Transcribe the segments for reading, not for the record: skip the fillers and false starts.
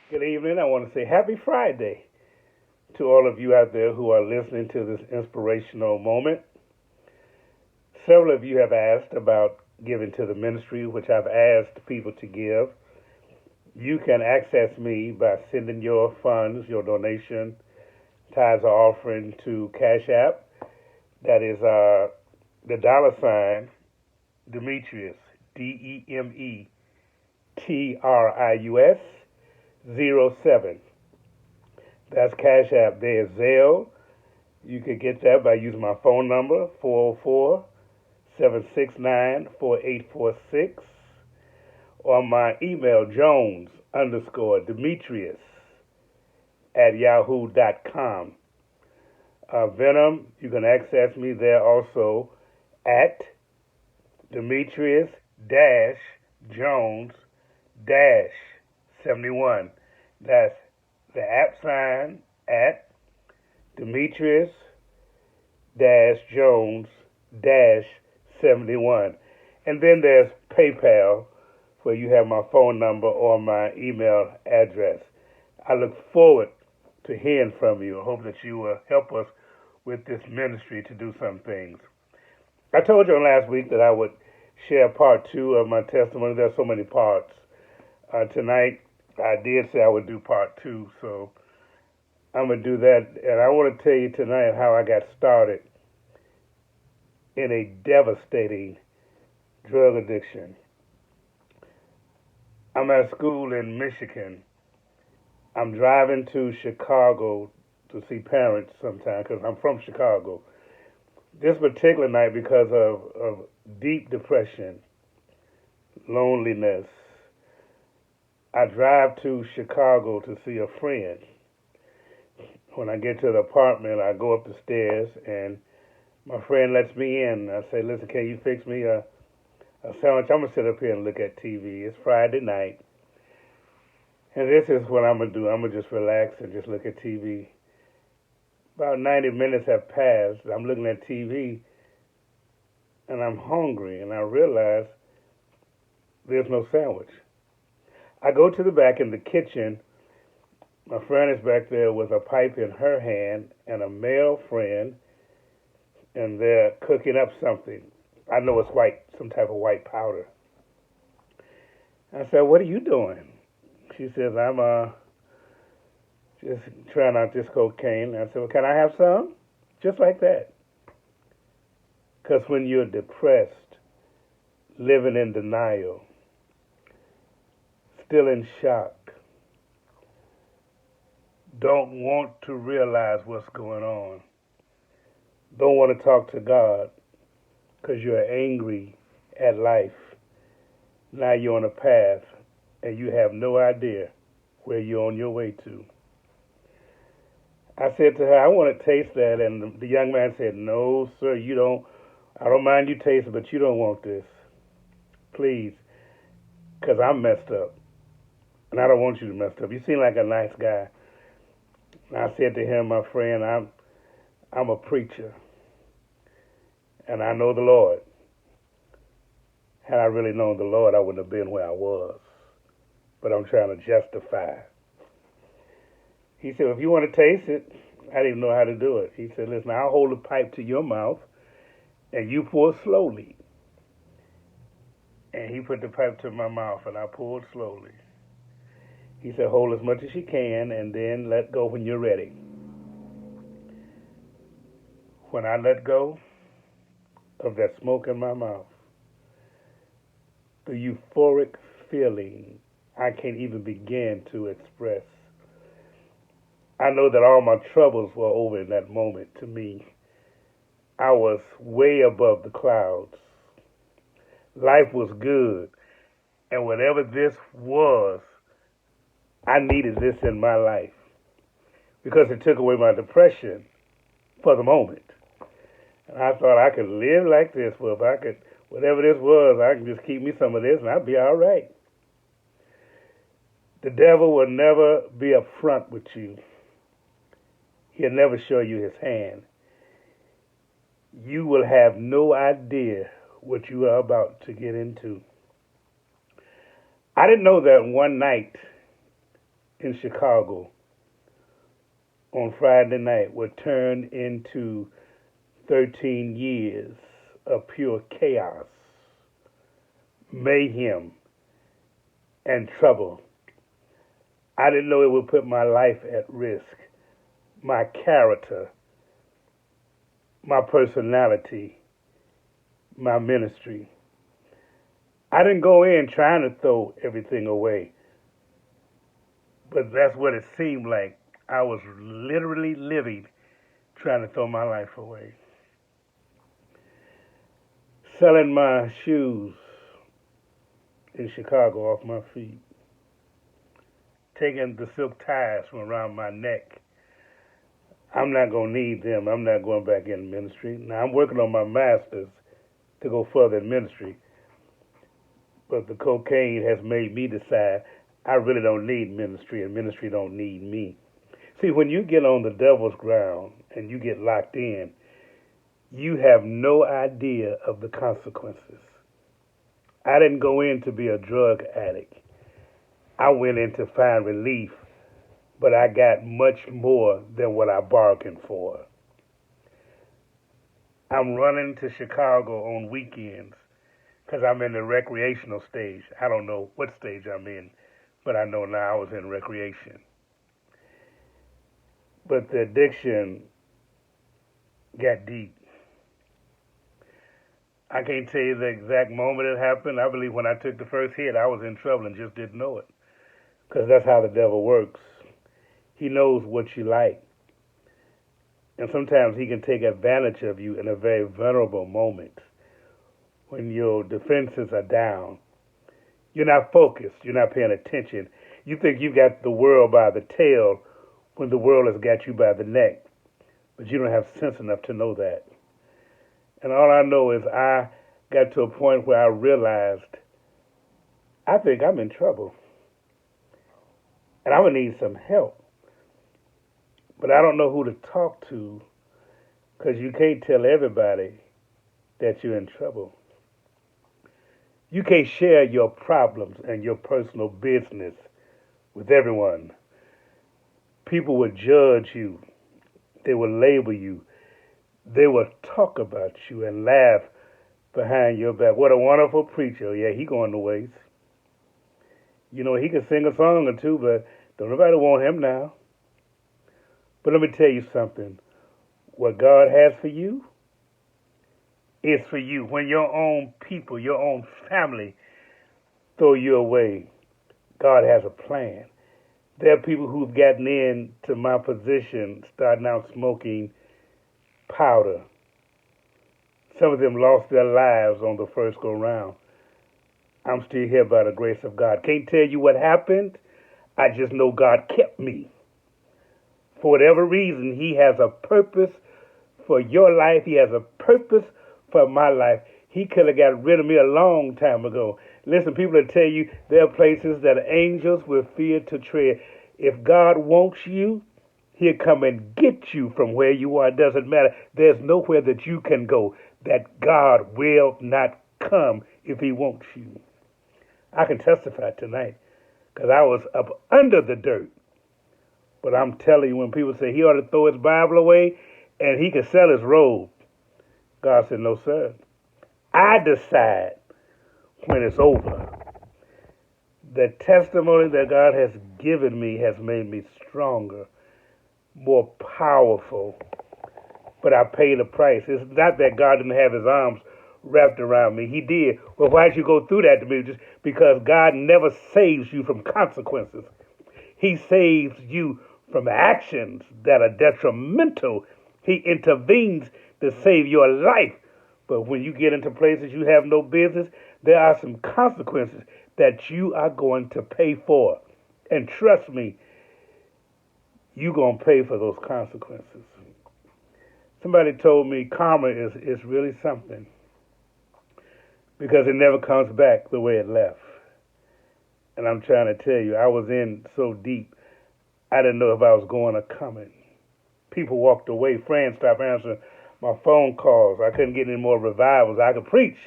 Good evening. I want to say happy Friday to all of you out there who are listening to this inspirational moment. Several of you have asked about giving to the ministry, which I've asked people to give. You can access me by sending your funds, your donation, tithes or offering to Cash App. That is the dollar sign Demetrius, DEMETRIUS 07. That's Cash App. There's Zelle. You can get that by using my phone number, 404-769-4846, or my email, Jones_Demetrius@yahoo.com. Venom, you can access me there also at Demetrius-Jones-71. That's the app sign at Demetrius-Jones-71. And then there's PayPal, where you have my phone number or my email address. I look forward to hearing from you. I hope that you will help us with this ministry to do some things. I told you last week that I would share part two of my testimony. There are so many parts. Tonight, I did say I would do part two, so I'm going to do that. And I want to tell you tonight how I got started in a devastating drug addiction. I'm at school in Michigan. I'm driving to Chicago to see parents sometime because I'm from Chicago. This particular night, because of deep depression, loneliness, I drive to Chicago to see a friend. When I get to the apartment, I go up the stairs, and my friend lets me in. I say, listen, can you fix me a sandwich? I'm going to sit up here and look at TV. It's Friday night. And this is what I'm going to do. I'm going to just relax and just look at TV. About 90 minutes have passed. I'm looking at TV, and I'm hungry, and I realize there's no sandwich. I go to the back in the kitchen. My friend is back there with a pipe in her hand and a male friend, and they're cooking up something. I know it's white, some type of white powder. I said, what are you doing? She says, I'm just trying out this cocaine. I said, well, can I have some? Just like that. Because when you're depressed, living in denial, still in shock, don't want to realize what's going on, don't want to talk to God because you're angry at life. Now you're on a path and you have no idea where you're on your way to. I said to her, I want to taste that. And the young man said, no, sir, you don't. I don't mind you tasting, but you don't want this. Please, because I'm messed up. And I don't want you to mess up. You seem like a nice guy. And I said to him, my friend, I'm a preacher. And I know the Lord. Had I really known the Lord, I wouldn't have been where I was. But I'm trying to justify. He said, if you want to taste it, I didn't even know how to do it. He said, listen, I'll hold the pipe to your mouth, and you pour slowly. And he put the pipe to my mouth, and I poured slowly. He said, hold as much as you can, and then let go when you're ready. When I let go of that smoke in my mouth, the euphoric feeling I can't even begin to express. I know that all my troubles were over in that moment to me. I was way above the clouds. Life was good. And whatever this was, I needed this in my life because it took away my depression for the moment. And I thought I could live like this. Well, if I could, whatever this was, I can just keep me some of this and I'll be all right. The devil will never be upfront with you. He'll never show you his hand. You will have no idea what you are about to get into. I didn't know that one night in Chicago on Friday night would turn into 13 years of pure chaos, mayhem, and trouble. I didn't know it would put my life at risk, my character, my personality, my ministry. I didn't go in trying to throw everything away, but that's what it seemed like. I was literally living trying to throw my life away. Selling my shoes in Chicago off my feet, taking the silk ties from around my neck. I'm not going to need them. I'm not going back in ministry. Now, I'm working on my master's to go further in ministry, but the cocaine has made me decide I really don't need ministry, and ministry don't need me. See, when you get on the devil's ground and you get locked in, you have no idea of the consequences. I didn't go in to be a drug addict. I went in to find relief, but I got much more than what I bargained for. I'm running to Chicago on weekends because I'm in the recreational stage. I don't know what stage I'm in, but I know now I was in recreation. But the addiction got deep. I can't tell you the exact moment it happened. I believe when I took the first hit, I was in trouble and just didn't know it. Because that's how the devil works. He knows what you like. And sometimes he can take advantage of you in a very vulnerable moment when your defenses are down. You're not focused. You're not paying attention. You think you got the world by the tail when the world has got you by the neck. But you don't have sense enough to know that. And all I know is I got to a point where I realized I think I'm in trouble. And I'm going to need some help. But I don't know who to talk to because you can't tell everybody that you're in trouble. You can't share your problems and your personal business with everyone. People will judge you. They will label you. They will talk about you and laugh behind your back. What a wonderful preacher. Yeah, he going to waste. You know, he can sing a song or two, but don't nobody want him now. But let me tell you something. What God has for you is for you. When your own people, your own family throw you away, God has a plan. There are people who've gotten into my position starting out smoking powder. Some of them lost their lives on the first go round. I'm still here by the grace of God. Can't tell you what happened. I just know God kept me. For whatever reason, he has a purpose for your life. He has a purpose for my life. He could have got rid of me a long time ago. Listen, people will tell you there are places that angels will fear to tread. If God wants you, he'll come and get you from where you are. It doesn't matter. There's nowhere that you can go that God will not come if he wants you. I can testify tonight because I was up under the dirt. But I'm telling you, when people say he ought to throw his Bible away and he can sell his robe, God said, no, sir. I decide when it's over. The testimony that God has given me has made me stronger, more powerful. But I paid a price. It's not that God didn't have his arms wrapped around me. He did. Well, why'd you go through that to me? Just because God never saves you from consequences. He saves you from actions that are detrimental. He intervenes to save your life. But when you get into places you have no business, there are some consequences that you are going to pay for. And trust me, you're going to pay for those consequences. Somebody told me karma is really something because it never comes back the way it left. And I'm trying to tell you, I was in so deep, I didn't know if I was going or coming. People walked away. Friends stopped answering my phone calls. I couldn't get any more revivals. I could preach,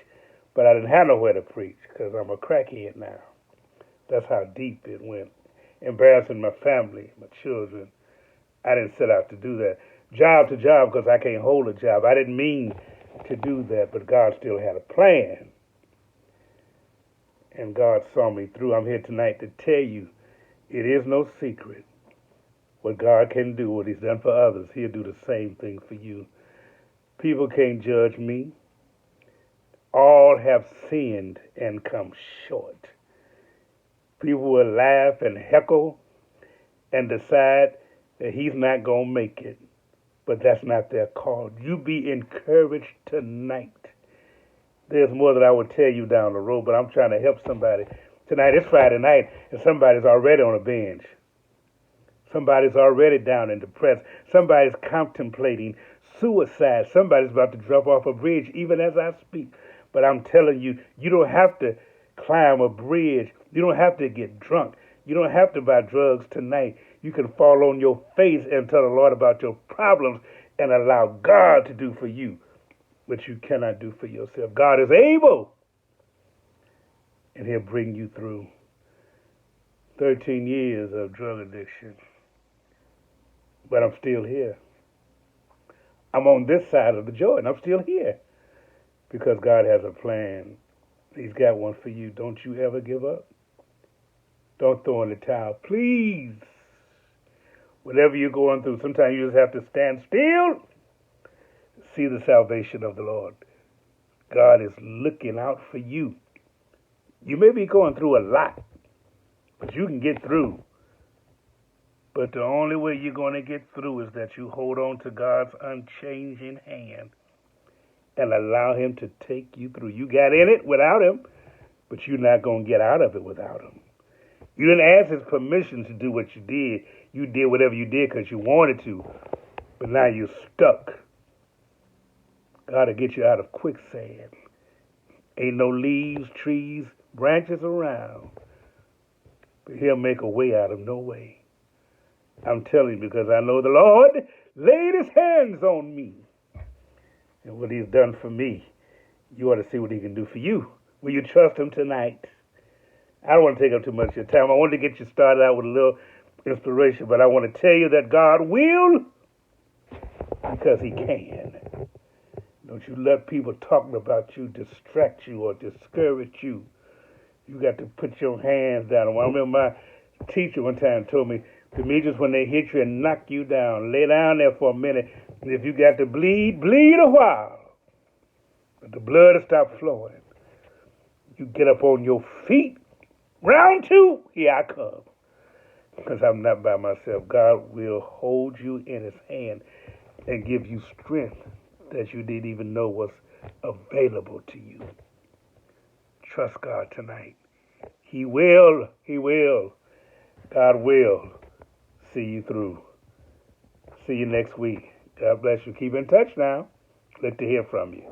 but I didn't have nowhere to preach because I'm a crackhead now. That's how deep it went. embarrassing my family, my children. I didn't set out to do that. Job to job, because I can't hold a job. I didn't mean to do that, but God still had a plan. And God saw me through. I'm here tonight to tell you it is no secret what God can do, what He's done for others. He'll do the same thing for you. People can't judge me. All have sinned and come short. People will laugh and heckle and decide that he's not going to make it. But that's not their call. You be encouraged tonight. There's more that I would tell you down the road, but I'm trying to help somebody. Tonight, it's Friday night, and somebody's already on a bench. Somebody's already down and depressed. Somebody's contemplating suicide. Somebody's about to drop off a bridge even as I speak. But I'm telling you, you don't have to climb a bridge. You don't have to get drunk. You don't have to buy drugs tonight. You can fall on your face and tell the Lord about your problems and allow God to do for you what you cannot do for yourself. God is able, and He'll bring you through. 13 years of drug addiction, but I'm still here. I'm on this side of the Jordan. I'm still here because God has a plan. He's got one for you. Don't you ever give up. Don't throw in the towel. Please. Whatever you're going through, sometimes you just have to stand still. See the salvation of the Lord. God is looking out for you. You may be going through a lot, but you can get through. But the only way you're going to get through is that you hold on to God's unchanging hand and allow Him to take you through. You got in it without Him, but you're not going to get out of it without Him. You didn't ask His permission to do what you did. You did whatever you did because you wanted to, but now you're stuck. God will get you out of quicksand. Ain't no leaves, trees, branches around, but He'll make a way out of no way. I'm telling you because I know the Lord laid His hands on me. And what He's done for me, you ought to see what He can do for you. Will you trust Him tonight? I don't want to take up too much of your time. I wanted to get you started out with a little inspiration, but I want to tell you that God will because He can. Don't you let people talking about you distract you or discourage you. You got to put your hands down. I remember my teacher one time told me, Demetrius, when they hit you and knock you down, lay down there for a minute. And if you got to bleed, bleed a while. But the blood will stop flowing. You get up on your feet. Round two, here I come. Because I'm not by myself. God will hold you in His hand and give you strength that you didn't even know was available to you. Trust God tonight. He will. He will. God will see you through. See you next week. God bless you. Keep in touch now. Glad to hear from you.